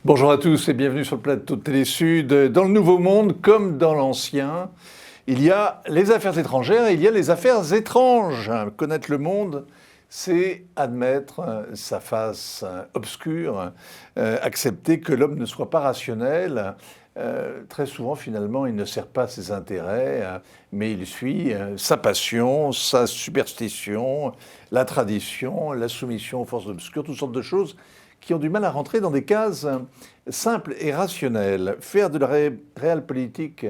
Bonjour à tous et bienvenue sur le plateau de Télé Sud. Dans le Nouveau Monde, comme dans l'Ancien, il y a les affaires étrangères et il y a les affaires étranges. Connaître le monde, c'est admettre sa face obscure, accepter que l'homme ne soit pas rationnel. Très souvent, finalement, il ne sert pas ses intérêts, mais il suit sa passion, sa superstition, la tradition, la soumission aux forces obscures, toutes sortes de choses qui ont du mal à rentrer dans des cases simples et rationnelles. Faire de la réelle politique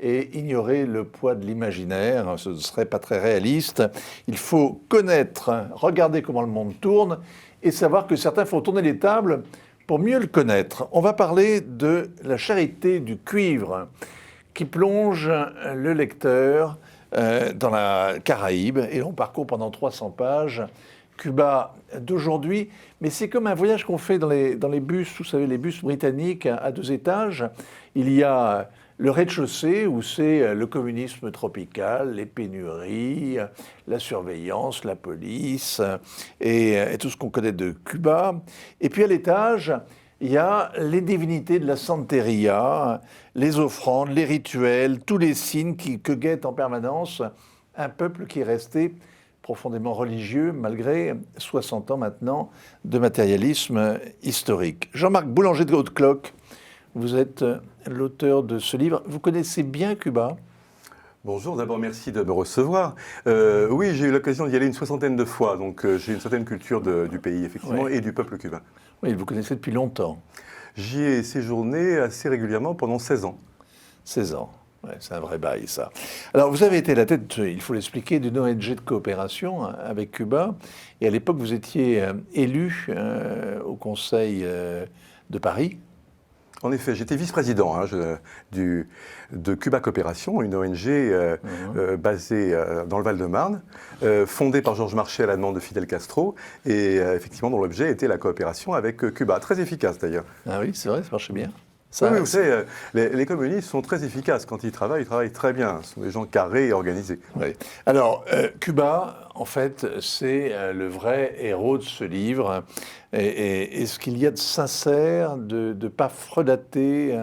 et ignorer le poids de l'imaginaire, ce ne serait pas très réaliste. Il faut connaître, regarder comment le monde tourne et savoir que certains font tourner les tables pour mieux le connaître. On va parler de la charité du cuivre qui plonge le lecteur dans la Caraïbe et on parcourt pendant 300 pages Cuba d'aujourd'hui, mais c'est comme un voyage qu'on fait dans les bus, vous savez, les bus britanniques à 2 étages. Il y a le rez-de-chaussée où c'est le communisme tropical, les pénuries, la surveillance, la police et tout ce qu'on connaît de Cuba. Et puis à l'étage, il y a les divinités de la Santeria, les offrandes, les rituels, tous les signes que guette en permanence un peuple qui est resté profondément religieux, malgré 60 ans maintenant de matérialisme historique. Jean-Marc Boulanger de Haute-Cloque, vous êtes l'auteur de ce livre. Vous connaissez bien Cuba ? Bonjour, d'abord merci de me recevoir. Oui, j'ai eu l'occasion d'y aller une 60aine de fois, donc j'ai une certaine culture du pays, effectivement, et du peuple cubain. Oui, vous connaissez depuis longtemps. J'y ai séjourné assez régulièrement pendant 16 ans. 16 ans. Ouais, c'est un vrai bail, ça. Alors, vous avez été à la tête, il faut l'expliquer, d'une ONG de coopération avec Cuba. Et à l'époque, vous étiez élu au Conseil de Paris. En effet, j'étais vice-président de Cuba Coopération, une ONG basée dans le Val-de-Marne, fondée par Georges Marchais à la demande de Fidel Castro, et effectivement dont l'objet était la coopération avec Cuba. Très efficace d'ailleurs. Ah oui, c'est vrai, ça marchait bien. Oui, vous savez, les communistes sont très efficaces. Quand ils travaillent très bien. Ce sont des gens carrés et organisés. Oui. Alors, Cuba, en fait, c'est le vrai héros de ce livre. Et ce qu'il y a de sincère, de pas fredaté,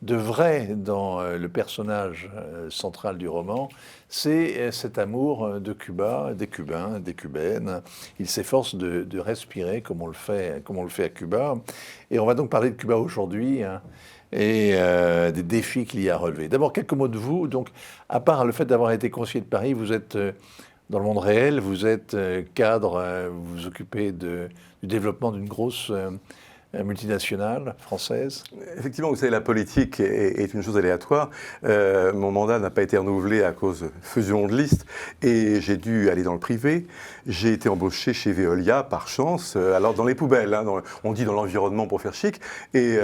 de vrai dans le personnage central du roman, c'est cet amour de Cuba, des Cubains, des Cubaines. Ils s'efforcent de respirer comme on le fait à Cuba. Et on va donc parler de Cuba aujourd'hui, et des défis qu'il y a à relever. D'abord, quelques mots de vous. Donc, à part le fait d'avoir été conseiller de Paris, vous êtes dans le monde réel, vous êtes cadre, vous vous occupez du développement d'une grosse multinationale française. Effectivement, vous savez, la politique est une chose aléatoire. Mon mandat n'a pas été renouvelé à cause de fusion de liste et j'ai dû aller dans le privé. J'ai été embauché chez Veolia par chance, alors dans les poubelles, on dit dans l'environnement pour faire chic. Et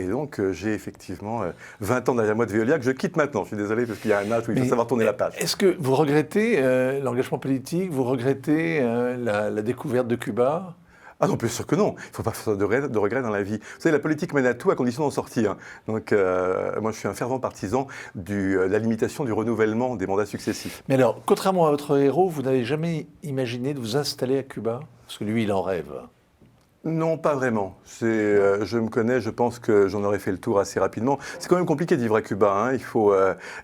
donc j'ai effectivement 20 ans derrière moi de Veolia que je quitte maintenant. Je suis désolé parce qu'il y a un âge où il faut savoir tourner la page. Est-ce que vous regrettez l'engagement politique? Vous regrettez la découverte de Cuba? Ah non, bien sûr que non. Il ne faut pas faire de regrets dans la vie. Vous savez, la politique mène à tout à condition d'en sortir. Donc, moi, je suis un fervent partisan de la limitation du renouvellement des mandats successifs. Mais alors, contrairement à votre héros, vous n'avez jamais imaginé de vous installer à Cuba? Parce que lui, il en rêve. Non, pas vraiment. Je me connais, je pense que j'en aurais fait le tour assez rapidement. C'est quand même compliqué de vivre à Cuba. Hein. Il faut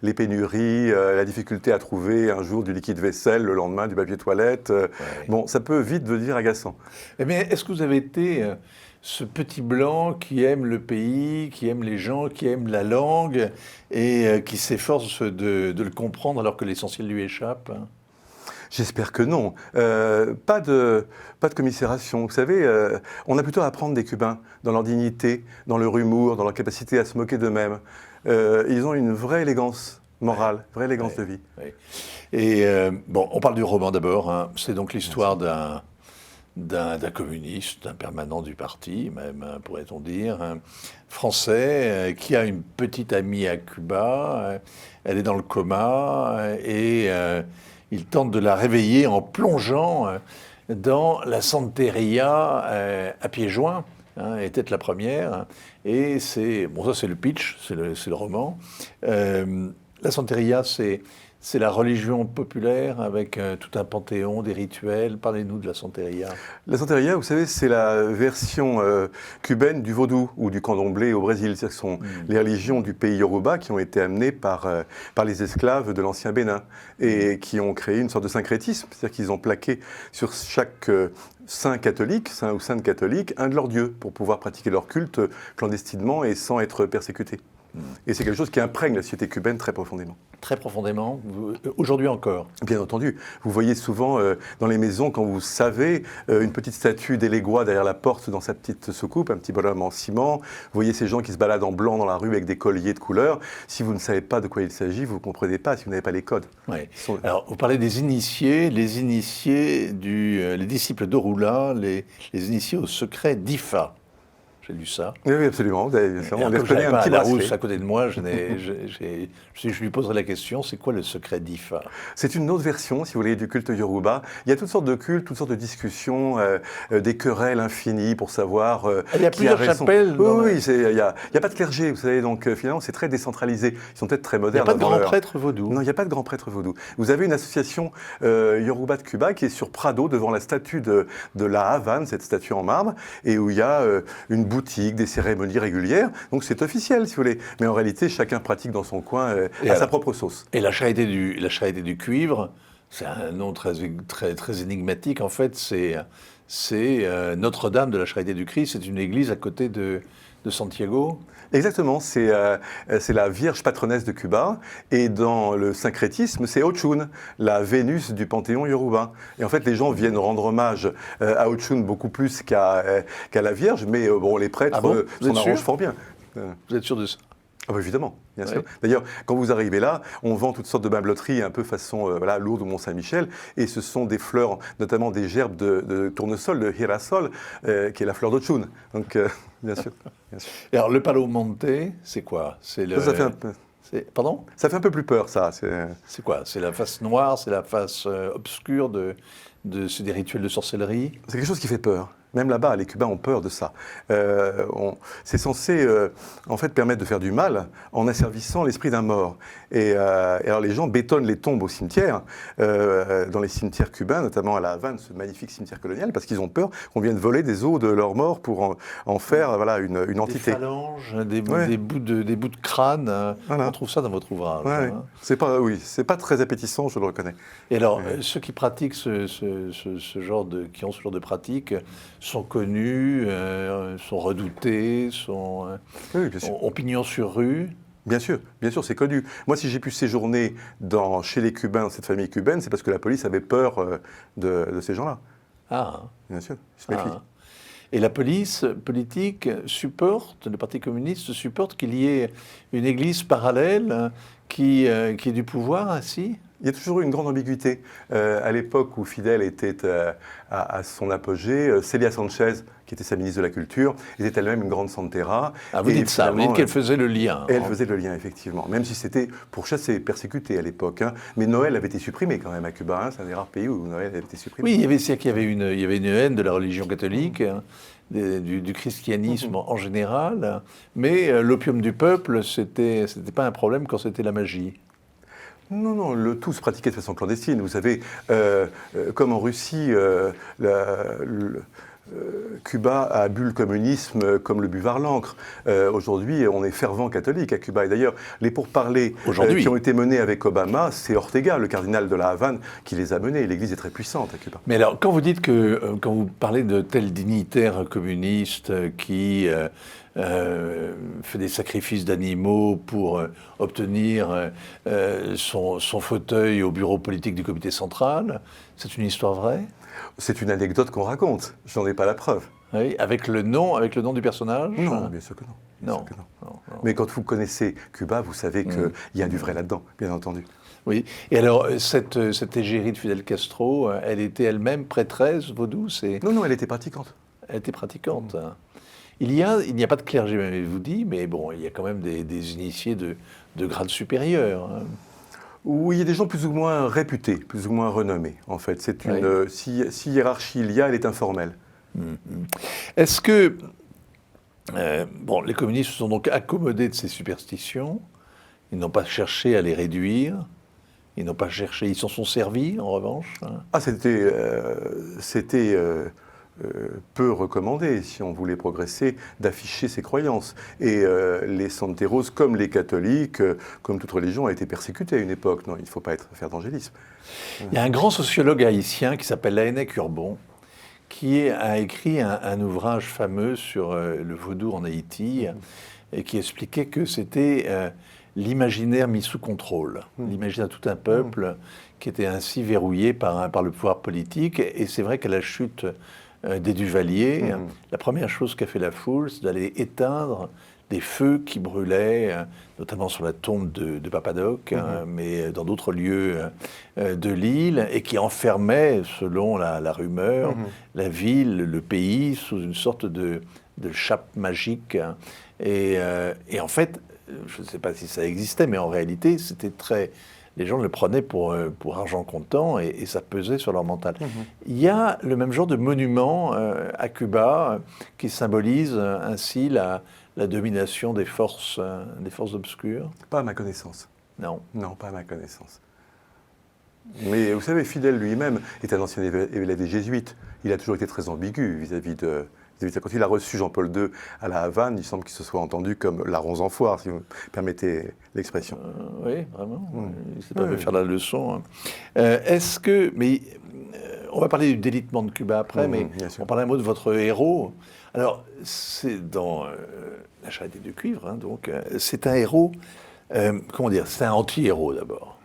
les pénuries, la difficulté à trouver un jour du liquide vaisselle, le lendemain du papier toilette. Ouais. Bon, ça peut vite devenir agaçant. Mais est-ce que vous avez été ce petit blanc qui aime le pays, qui aime les gens, qui aime la langue et qui s'efforce de le comprendre alors que l'essentiel lui échappe? J'espère que non. Pas de commisération. Vous savez, on a plutôt à apprendre des Cubains dans leur dignité, dans leur humour, dans leur capacité à se moquer d'eux-mêmes. Ils ont une vraie élégance morale, vraie élégance de vie. Ouais. Et bon, on parle du roman d'abord. Hein. C'est donc l'histoire d'un communiste, d'un permanent du parti, même, pourrait-on dire, un français qui a une petite amie à Cuba. Elle est dans le coma et il tente de la réveiller en plongeant dans la Santeria à pieds joints, était la première. Et c'est, bon, ça c'est le pitch, c'est le roman. La Santeria, c'est c'est la religion populaire avec tout un panthéon, des rituels. Parlez-nous de la santeria. La santeria, vous savez, c'est la version cubaine du vaudou ou du candomblé au Brésil. C'est-à-dire que ce sont les religions du pays Yoruba qui ont été amenées par les esclaves de l'ancien Bénin et qui ont créé une sorte de syncrétisme. C'est-à-dire qu'ils ont plaqué sur chaque saint catholique, saint ou sainte catholique, un de leurs dieux pour pouvoir pratiquer leur culte clandestinement et sans être persécutés. Et c'est quelque chose qui imprègne la société cubaine très profondément. Très profondément, aujourd'hui encore. Bien entendu. Vous voyez souvent dans les maisons, quand vous savez, une petite statue d'Elegua derrière la porte dans sa petite soucoupe, un petit bonhomme en ciment. Vous voyez ces gens qui se baladent en blanc dans la rue avec des colliers de couleurs. Si vous ne savez pas de quoi il s'agit, vous ne comprenez pas si vous n'avez pas les codes. Ouais. Alors, vous parlez des initiés, les initiés, les disciples d'Orula, les initiés au secret d'Ifa. J'ai lu ça. Oui, absolument. On les connaît un petit Larousse à côté de moi, je lui poserai la question, c'est quoi le secret d'Ifa? C'est une autre version, si vous voulez, du culte Yoruba. Il y a toutes sortes de cultes, toutes sortes de discussions, des querelles infinies pour savoir il y a plusieurs chapelles. Oui, il n'y a pas de clergé, vous savez, donc finalement c'est très décentralisé. Ils sont peut-être très modernes. Il n'y a pas de grand prêtre vaudou. Non, il n'y a pas de grand prêtre vaudou. Vous avez une association Yoruba de Cuba qui est sur Prado, devant la statue de la Havane, cette statue en marbre, et où il y a une boutique, des cérémonies régulières. Donc c'est officiel, si vous voulez. Mais en réalité, chacun pratique dans son coin à sa propre sauce. Et la charité du cuivre, c'est un nom très énigmatique. En fait, c'est Notre-Dame de la Charité du Christ. C'est une église à côté de Santiago. Exactement, c'est la Vierge patronesse de Cuba, et dans le syncrétisme, c'est Ochun, la Vénus du panthéon Yoruba. Et en fait, les gens viennent rendre hommage à Ochun beaucoup plus qu'à la Vierge, mais bon, les prêtres s'en arrangent fort bien. Vous êtes sûr de ça? Ah bah évidemment, bien sûr. D'ailleurs, quand vous arrivez là, on vend toutes sortes de meubles-loteries un peu façon Lourdes ou Mont-Saint-Michel, et ce sont des fleurs, notamment des gerbes de tournesol, de girasol, qui est la fleur d'Ochun. Donc, bien sûr. Et alors, le Palo Monte, c'est quoi? Ça fait un peu... Pardon? Ça fait un peu plus peur, ça. C'est quoi? C'est la face noire, c'est la face obscure c'est des rituels de sorcellerie? C'est quelque chose qui fait peur. Même là-bas, les Cubains ont peur de ça. C'est censé, en fait, permettre de faire du mal en asservissant l'esprit d'un mort. Et alors, les gens bétonnent les tombes au cimetière, dans les cimetières cubains, notamment à La Havane, ce magnifique cimetière colonial, parce qu'ils ont peur qu'on vienne voler des os de leurs morts pour en faire une entité. Des phalanges, des bouts de crâne. Voilà. On trouve ça dans votre ouvrage. Ouais, hein. C'est pas très appétissant, je le reconnais. Et alors, ceux qui pratiquent ce genre qui ont ce genre de pratique sont connus, sont redoutés, ont pignon sur rue. Bien sûr, c'est connu. Moi, si j'ai pu séjourner chez les Cubains, dans cette famille cubaine, c'est parce que la police avait peur de ces gens-là. Ah. Bien sûr, ils se méfient. Et la police politique supporte, le Parti communiste supporte qu'il y ait une église parallèle qui ait du pouvoir ainsi? Il y a toujours eu une grande ambiguïté. À l'époque où Fidel était à son apogée, Celia Sanchez, qui était sa ministre de la Culture, était elle-même une grande santera. Ah, vous dites ça, vous dites qu'elle faisait le lien. Elle faisait le lien, effectivement, même si c'était pourchassé, persécuté à l'époque. Hein. Mais Noël avait été supprimé quand même à Cuba, hein. C'est un des rares pays où Noël avait été supprimé. Oui, il y avait une haine de la religion catholique, hein, du christianisme en général, mais l'opium du peuple, c'était pas un problème quand c'était la magie. Non, le tout se pratiquait de façon clandestine. Vous savez, comme en Russie, Cuba a bu le communisme comme le buvard l'encre. Aujourd'hui, on est fervent catholique à Cuba. Et d'ailleurs, les pourparlers qui ont été menés avec Obama, c'est Ortega, le cardinal de la Havane, qui les a menés. L'Église est très puissante à Cuba. Mais alors, quand vous dites quand vous parlez de tels dignitaires communistes qui fait des sacrifices d'animaux pour obtenir son fauteuil au bureau politique du comité central, c'est une histoire vraie? C'est une anecdote qu'on raconte, je n'en ai pas la preuve. Oui, avec le nom du personnage? Non, bien sûr que non. Non. Mais quand vous connaissez Cuba, vous savez qu'il y a du vrai là-dedans, bien entendu. Oui, et alors cette égérie de Fidel Castro, elle était elle-même prêtresse vaudou? Non, elle était pratiquante. Elle était pratiquante. Il n'y a pas de clergé, je vous dis, mais bon, il y a quand même des initiés de grade supérieur. Hein. Oui, il y a des gens plus ou moins réputés, plus ou moins renommés, en fait. C'est si hiérarchie il y a, elle est informelle. Est-ce que... les communistes se sont donc accommodés de ces superstitions, ils n'ont pas cherché à les réduire, Ils n'ont pas cherché, ils s'en sont servis en revanche. Ah, c'était peu recommandé, si on voulait progresser, d'afficher ses croyances. Et les santeros, comme les catholiques, comme toute religion, ont été persécutés à une époque. Non, il ne faut pas faire d'angélisme. Il y a un grand sociologue haïtien qui s'appelle Laennec Urbon, qui a écrit un ouvrage fameux sur le vaudou en Haïti, et qui expliquait que c'était l'imaginaire mis sous contrôle, l'imaginaire de tout un peuple qui était ainsi verrouillé par le pouvoir politique. Et c'est vrai qu'à la chute des Duvalier, la première chose qu'a fait la foule, c'est d'aller éteindre des feux qui brûlaient, notamment sur la tombe de Papadoc, mais dans d'autres lieux de l'île, et qui enfermaient, selon la rumeur, la ville, le pays, sous une sorte de chape magique. Et en fait, je ne sais pas si ça existait, mais en réalité, c'était très... Les gens le prenaient pour argent comptant et ça pesait sur leur mental. Il y a le même genre de monument à Cuba qui symbolise ainsi la domination des forces obscures. Pas à ma connaissance. Non. Non, pas à ma connaissance. Mais vous savez, Fidel lui-même est un ancien élève des Jésuites. Il a toujours été très ambigu vis-à-vis de... Quand il a reçu Jean-Paul II à la Havane, il semble qu'il se soit entendu comme larrons en foire, si vous me permettez l'expression. Oui, vraiment. Il ne s'est pas fait faire la leçon. Est-ce que... Mais on va parler du délitement de Cuba après, mais on parle un mot de votre héros. Alors, c'est dans La Charité du Cuivre, hein, donc c'est un héros... comment dire? C'est un anti-héros d'abord.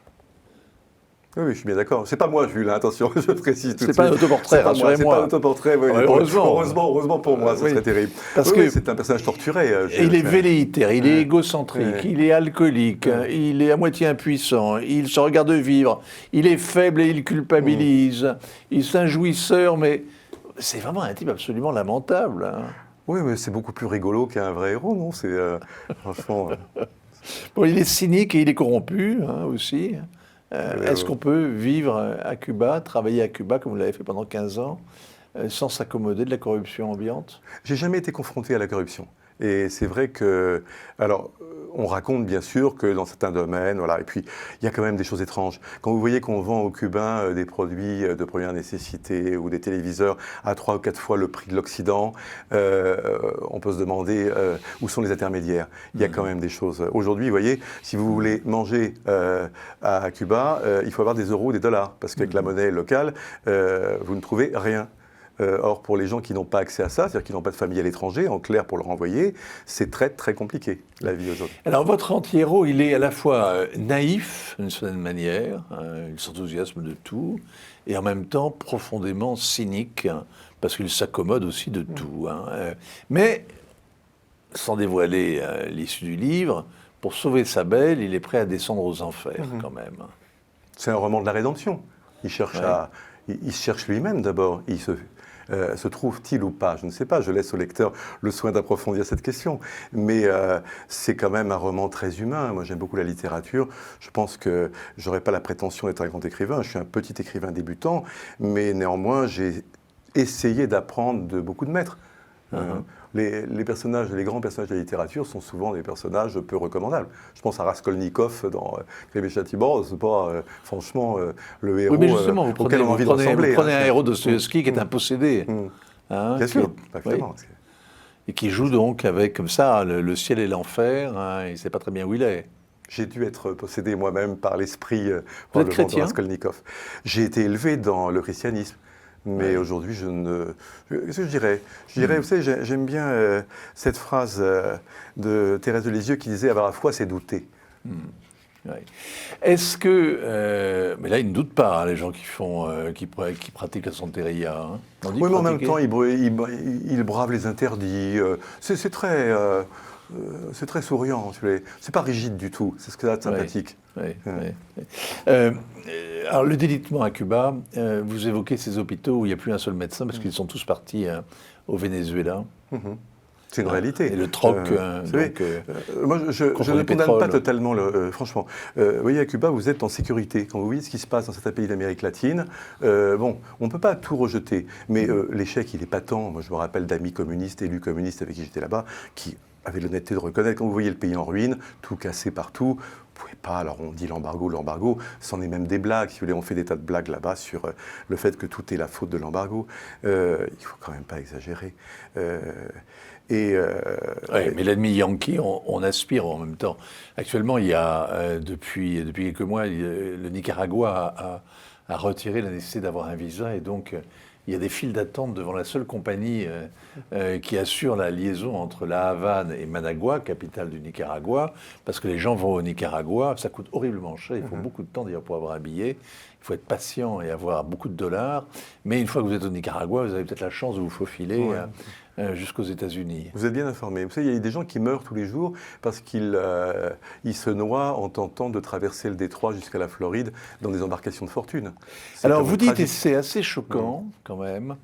Oui, je suis bien d'accord. C'est pas moi, Jules, attention, je précise tout de suite. C'est pas un autoportrait, rassurez-moi. C'est pas un autoportrait, oui. Heureusement pour moi, ça serait terrible. Parce que c'est un personnage torturé. Il est velléitaire, il est égocentrique, il est alcoolique, il est à moitié impuissant, il se regarde vivre, il est faible et il culpabilise, il est un jouisseur, mais c'est vraiment un type absolument lamentable. Hein. Oui, mais c'est beaucoup plus rigolo qu'un vrai héros, non? C'est franchement... Bon, il est cynique et il est corrompu aussi. Est-ce qu'on peut vivre à Cuba, travailler à Cuba, comme vous l'avez fait pendant 15 ans, sans s'accommoder de la corruption ambiante? J'ai jamais été confronté à la corruption. Et c'est vrai que... Alors, on raconte bien sûr que dans certains domaines, voilà, et puis il y a quand même des choses étranges. Quand vous voyez qu'on vend aux Cubains des produits de première nécessité ou des téléviseurs à 3 ou 4 fois le prix de l'Occident, on peut se demander où sont les intermédiaires. Il y a quand même des choses. Aujourd'hui, vous voyez, si vous voulez manger à Cuba, il faut avoir des euros ou des dollars, parce qu'avec la monnaie locale, vous ne trouvez rien. Or, pour les gens qui n'ont pas accès à ça, c'est-à-dire qui n'ont pas de famille à l'étranger, en clair pour leur envoyer, c'est très très compliqué, la vie aujourd'hui. Alors, votre anti-héros, il est à la fois naïf, d'une certaine manière, il s'enthousiasme de tout, et en même temps profondément cynique, parce qu'il s'accommode aussi de tout. Mais, sans dévoiler l'issue du livre, pour sauver sa belle, il est prêt à descendre aux enfers, quand même. C'est un roman de la rédemption. Il cherche il se cherche lui-même d'abord. Se trouve-t-il ou pas? Je ne sais pas, je laisse au lecteur le soin d'approfondir cette question. Mais c'est quand même un roman très humain. Moi, j'aime beaucoup la littérature. Je pense que je n'aurais pas la prétention d'être un grand écrivain. Je suis un petit écrivain débutant, mais néanmoins, j'ai essayé d'apprendre de beaucoup de maîtres. Les personnages, les grands personnages de la littérature sont souvent des personnages peu recommandables. Je pense à Raskolnikov dans Crime et Châtiment, c'est pas franchement le héros auquel on a envie de ressembler. Vous prenez un héros de Dostoïevski qui est un possédé. Bien sûr, exactement. Et qui joue donc avec, comme ça, le ciel et l'enfer, il ne sait pas très bien où il est. J'ai dû être possédé moi-même par l'esprit Vous êtes chrétien? de Raskolnikov. J'ai été élevé dans le christianisme. Mais aujourd'hui, je ne... Qu'est-ce que je dirais? Je dirais, vous savez, j'aime bien cette phrase de Thérèse de Lisieux qui disait « avoir la foi, c'est douter ». Est-ce que... mais là, ils ne doutent pas, les gens qui pratiquent la santeria. Oui, mais en même temps, ils bravent les interdits. C'est très... c'est très souriant, c'est pas rigide du tout, c'est ce qui est sympathique. Alors le délitement à Cuba, vous évoquez ces hôpitaux où il n'y a plus un seul médecin parce qu'ils sont tous partis au Venezuela. C'est une réalité. Et le troc. Moi, je ne condamne pas totalement, franchement. Vous voyez, à Cuba, vous êtes en sécurité. Quand vous voyez ce qui se passe dans certains pays d'Amérique latine, bon, on ne peut pas tout rejeter. Mais l'échec, il est patent. Moi, je me rappelle d'amis communistes, élus communistes avec qui j'étais là-bas, qui avaient l'honnêteté de reconnaître, quand vous voyez le pays en ruine, tout cassé partout, pouvez pas, alors on dit l'embargo, c'en est même des blagues, si vous voulez, on fait des tas de blagues là-bas sur le fait que tout est la faute de l'embargo. Il faut quand même pas exagérer. Mais l'ennemi Yankee, on aspire en même temps. Actuellement, il y a, depuis quelques mois, le Nicaragua a retiré la nécessité d'avoir un visa et donc il y a des files d'attente devant la seule compagnie qui assure la liaison entre La Havane et Managua, capitale du Nicaragua, parce que les gens vont au Nicaragua, ça coûte horriblement cher, il faut beaucoup de temps d'ailleurs pour avoir un billet, il faut être patient et avoir beaucoup de dollars, mais une fois que vous êtes au Nicaragua, vous avez peut-être la chance de vous faufiler jusqu'aux États-Unis. Vous êtes bien informé. Vous savez, il y a des gens qui meurent tous les jours parce qu'ils se noient en tentant de traverser le détroit jusqu'à la Floride dans des embarcations de fortune. Alors vous dites, et c'est assez choquant quand même,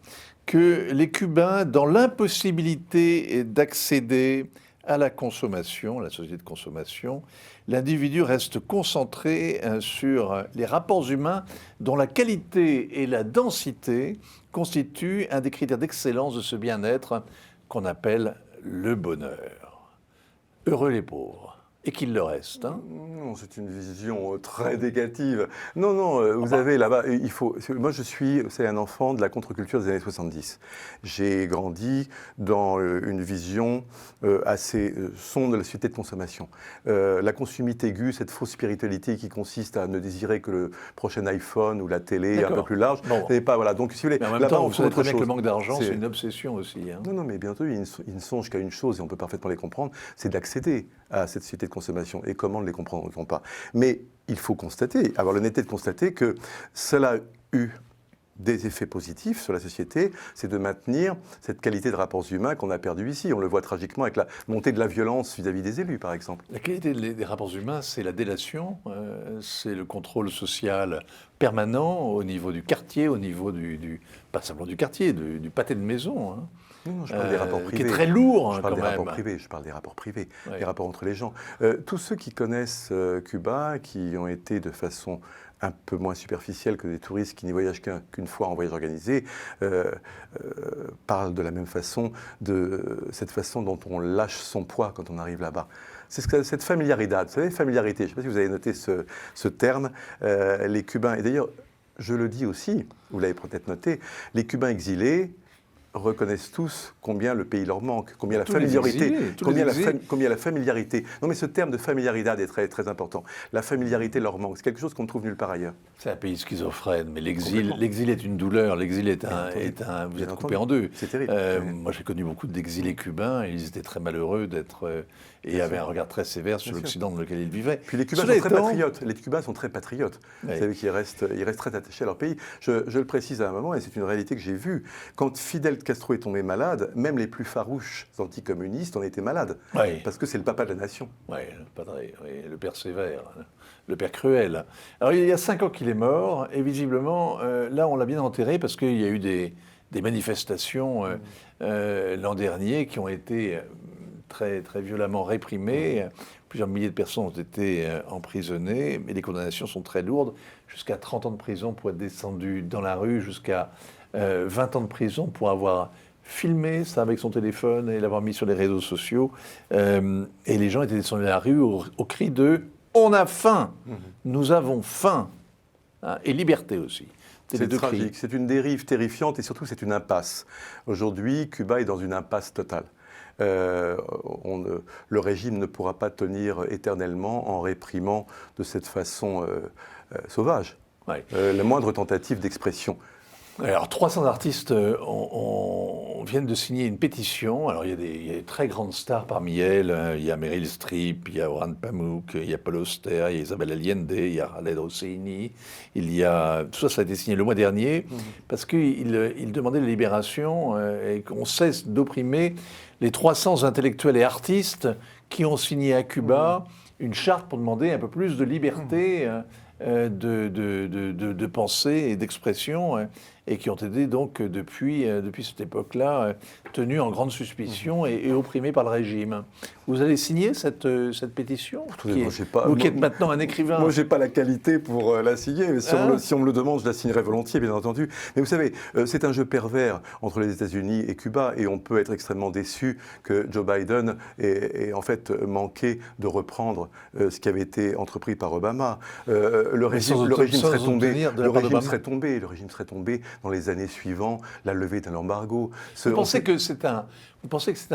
que les Cubains, dans l'impossibilité d'accéder à la consommation, la société de consommation, l'individu reste concentré sur les rapports humains dont la qualité et la densité constituent un des critères d'excellence de ce bien-être qu'on appelle le bonheur. Heureux les pauvres. Et qu'il le reste. Hein. Non, c'est une vision très négative. Non, vous avez là-bas, moi je suis, c'est un enfant de la contre-culture des années 70. J'ai grandi dans une vision assez sombre de la société de consommation. La consumite aiguë, cette fausse spiritualité qui consiste à ne désirer que le prochain iPhone ou la télé un peu plus large. Bon. Et pas, voilà. Donc, si vous voulez, mais en même temps, vous savez très bien que le manque d'argent, c'est une obsession aussi. Hein. Non, mais bientôt, il ne songe qu'à une chose, et on peut parfaitement les comprendre, c'est d'accéder à cette société de consommation. Et comment ne les comprendront pas? Mais il faut constater, avoir l'honnêteté de constater que cela a eu des effets positifs sur la société, c'est de maintenir cette qualité de rapports humains qu'on a perdu ici. On le voit tragiquement avec la montée de la violence vis-à-vis des élus, par exemple. La qualité des rapports humains, c'est la délation, c'est le contrôle social permanent au niveau du quartier, au niveau pas simplement du quartier, du pâté de maison. Hein. Non, je parle des rapports privés. Qui est très lourd, je parle quand des même. Rapports privés. Je parle des rapports privés, ouais. des rapports entre les gens. Tous ceux qui connaissent Cuba, qui ont été de façon un peu moins superficielle que des touristes qui n'y voyagent qu'une fois en voyage organisé, parlent de la même façon, de cette façon dont on lâche son poids quand on arrive là-bas. C'est cette familiarité, vous savez, familiarité, je ne sais pas si vous avez noté ce terme, les Cubains, et d'ailleurs, je le dis aussi, vous l'avez peut-être noté, les Cubains exilés reconnaissent tous combien le pays leur manque, combien la familiarité, combien la familiarité. Non, mais ce terme de familiarité est très, très important. La familiarité leur manque. C'est quelque chose qu'on ne trouve nulle part ailleurs. C'est un pays schizophrène, mais l'exil est une douleur. L'exil est un vous êtes coupé en deux. C'est terrible. Moi, j'ai connu beaucoup d'exilés cubains et ils étaient très malheureux d'être et avaient un regard très sévère sur l'Occident dans lequel ils vivaient. Puis les Cubains sont très patriotes. Les Cubains sont très patriotes. Vous savez qu'ils restent très attachés à leur pays. Je le précise à un moment, et c'est une réalité que j'ai vue. Quand Fidel Castro est tombé malade, même les plus farouches anticommunistes en étaient malades. Oui. Parce que c'est le papa de la nation. Oui, le père sévère, le père cruel. Alors, il y a 5 ans qu'il est mort, et visiblement, là, on l'a bien enterré parce qu'il y a eu des manifestations l'an dernier qui ont été très, très violemment réprimées. Plusieurs milliers de personnes ont été emprisonnées, mais les condamnations sont très lourdes, jusqu'à 30 ans de prison pour être descendu dans la rue, jusqu'à 20 ans de prison pour avoir filmé ça avec son téléphone et l'avoir mis sur les réseaux sociaux. Et les gens étaient descendus dans la rue au cri de « On a faim, nous avons faim hein, !» et liberté aussi. C'est tragique, c'est une dérive terrifiante et surtout c'est une impasse. Aujourd'hui, Cuba est dans une impasse totale. Le régime ne pourra pas tenir éternellement en réprimant de cette façon sauvage la moindre tentative d'expression. Alors, 300 artistes viennent de signer une pétition. Alors, il y a des très grandes stars parmi elles. Il y a Meryl Streep, il y a Orhan Pamuk, il y a Paul Auster, il y a Isabelle Allende, il y a Khaled Hosseini. Tout ça a été signé le mois dernier parce qu'ils demandaient la libération et qu'on cesse d'opprimer les 300 intellectuels et artistes qui ont signé à Cuba une charte pour demander un peu plus de liberté de pensée et d'expression. et qui ont été donc depuis cette époque-là tenus en grande suspicion et opprimés par le régime. Vous allez signer cette pétition? Vous qui êtes maintenant un écrivain. Moi, je n'ai pas la qualité pour la signer, mais si on me le demande, je la signerai volontiers, bien entendu. Mais vous savez, c'est un jeu pervers entre les États-Unis et Cuba, et on peut être extrêmement déçu que Joe Biden ait en fait manqué de reprendre ce qui avait été entrepris par Obama. Le régime serait tombé dans les années suivantes, la levée d'un embargo. Vous pensez que c'est un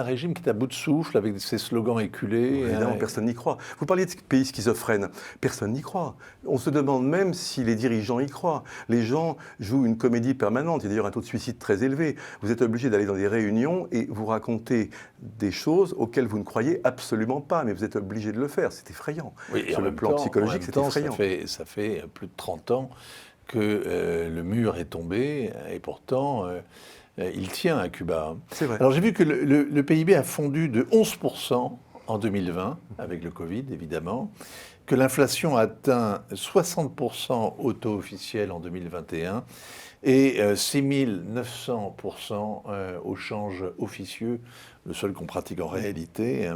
régime qui est à bout de souffle avec ses slogans éculés? Évidemment, personne n'y croit. Vous parliez de pays schizophrènes, personne n'y croit. On se demande même si les dirigeants y croient. Les gens jouent une comédie permanente, il y a d'ailleurs un taux de suicide très élevé. Vous êtes obligé d'aller dans des réunions et vous raconter des choses auxquelles vous ne croyez absolument pas, mais vous êtes obligé de le faire, c'est effrayant. Oui, sur le plan psychologique, c'est effrayant. Ça fait plus de 30 ans que le mur est tombé, et pourtant, il tient à Cuba. C'est vrai. Alors j'ai vu que le PIB a fondu de 11% en 2020, avec le Covid évidemment, que l'inflation a atteint 60% au taux officiel en 2021, et 6900% au change officieux, le seul qu'on pratique en réalité.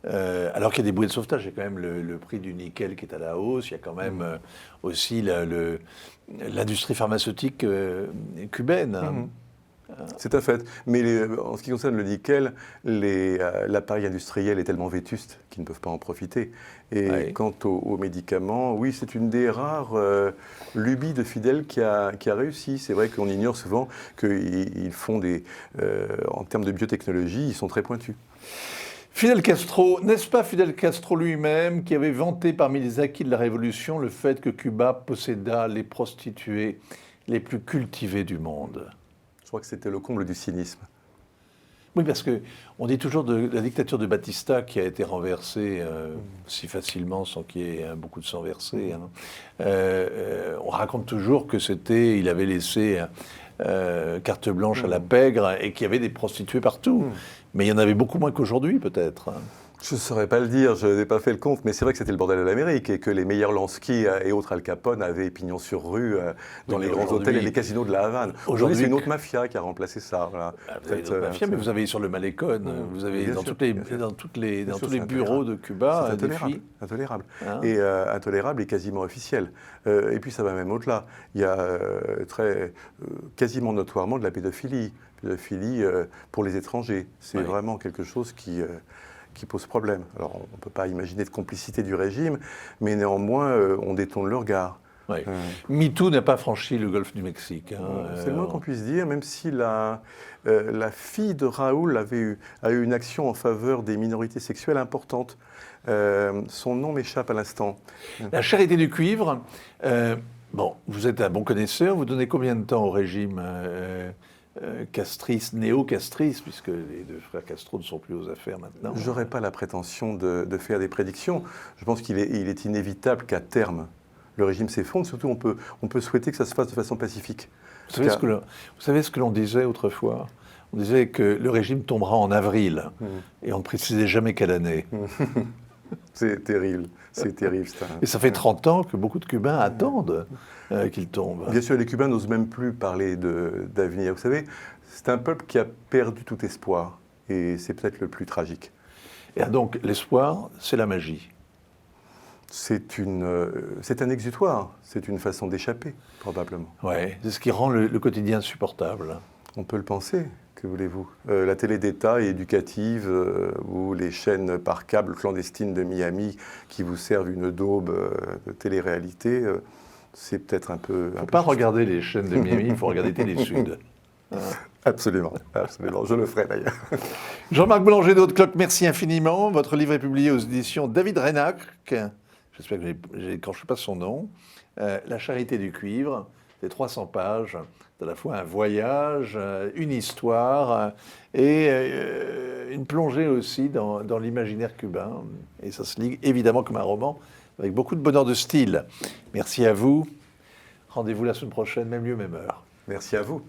Alors qu'il y a des bouées de sauvetage, il y a quand même le prix du nickel qui est à la hausse, il y a quand même aussi l'industrie pharmaceutique cubaine. C'est un fait. Mais en ce qui concerne le nickel, l'appareil industriel est tellement vétuste qu'ils ne peuvent pas en profiter. Et quant aux médicaments, oui, c'est une des rares lubies de Fidel qui a réussi. C'est vrai qu'on ignore souvent qu'ils font en termes de biotechnologie, ils sont très pointus. Fidel Castro, n'est-ce pas Fidel Castro lui-même qui avait vanté parmi les acquis de la Révolution le fait que Cuba posséda les prostituées les plus cultivées du monde? Je crois que c'était le comble du cynisme. Oui, parce qu'on dit toujours de la dictature de Batista qui a été renversée si facilement sans qu'il y ait beaucoup de sang versé. On raconte toujours que il avait laissé carte blanche à la pègre et qu'il y avait des prostituées partout. Mais il y en avait beaucoup moins qu'aujourd'hui, peut-être. Je ne saurais pas le dire, je n'ai pas fait le compte, mais c'est vrai que c'était le bordel de l'Amérique et que les meilleurs Lansky et autres Al Capone avaient pignon sur rue dans les grands hôtels et les casinos de la Havane. Aujourd'hui, c'est une autre mafia qui a remplacé ça. Voilà. Vous avez une autre mafia, mais vous avez sur le Malecón, vous avez dans tous les bureaux de Cuba des filles. Intolérable. Et intolérable et quasiment officiel. Et puis ça va même au-delà. Il y a quasiment notoirement de la pédophilie. Pédophilie pour les étrangers. C'est vraiment quelque chose qui pose problème. Alors, on ne peut pas imaginer de complicité du régime, mais néanmoins, on détourne le regard. Oui. MeToo n'a pas franchi le golfe du Mexique. C'est le moins qu'on puisse dire, même si la fille de Raoul a eu une action en faveur des minorités sexuelles importante. Son nom m'échappe à l'instant. La charité du cuivre. Bon, vous êtes un bon connaisseur. Vous donnez combien de temps au régime castriste, néo-castriste, puisque les deux frères Castro ne sont plus aux affaires maintenant? Je n'aurais pas la prétention de faire des prédictions. Je pense qu'il est inévitable qu'à terme, le régime s'effondre. Surtout, on peut souhaiter que ça se fasse de façon pacifique. Vous savez ce que l'on disait autrefois? On disait que le régime tombera en avril, et on ne précisait jamais quelle année. C'est terrible, c'est terrible. Et ça fait 30 ans que beaucoup de Cubains attendent qu'il tombe. Bien sûr, les Cubains n'osent même plus parler d'avenir. Vous savez, c'est un peuple qui a perdu tout espoir, et c'est peut-être le plus tragique. Et donc, l'espoir, c'est la magie. C'est un exutoire, c'est une façon d'échapper, probablement. Oui, c'est ce qui rend le quotidien supportable. On peut le penser. Que voulez-vous? La télé d'État et éducative ou les chaînes par câble clandestines de Miami qui vous servent une daube de télé-réalité, c'est peut-être un peu... Il ne faut pas regarder les chaînes de Miami, il faut regarder Télé Sud. Absolument, absolument. Je le ferai d'ailleurs. Jean-Marc Boulanger de Haute-Cloque, merci infiniment. Votre livre est publié aux éditions David Reinach. J'espère que j'écorche pas son nom. La charité du cuivre. C'est 300 pages, à la fois un voyage, une histoire et une plongée aussi dans l'imaginaire cubain. Et ça se lit évidemment comme un roman, avec beaucoup de bonheur de style. Merci à vous. Rendez-vous la semaine prochaine, même lieu, même heure. Merci à vous.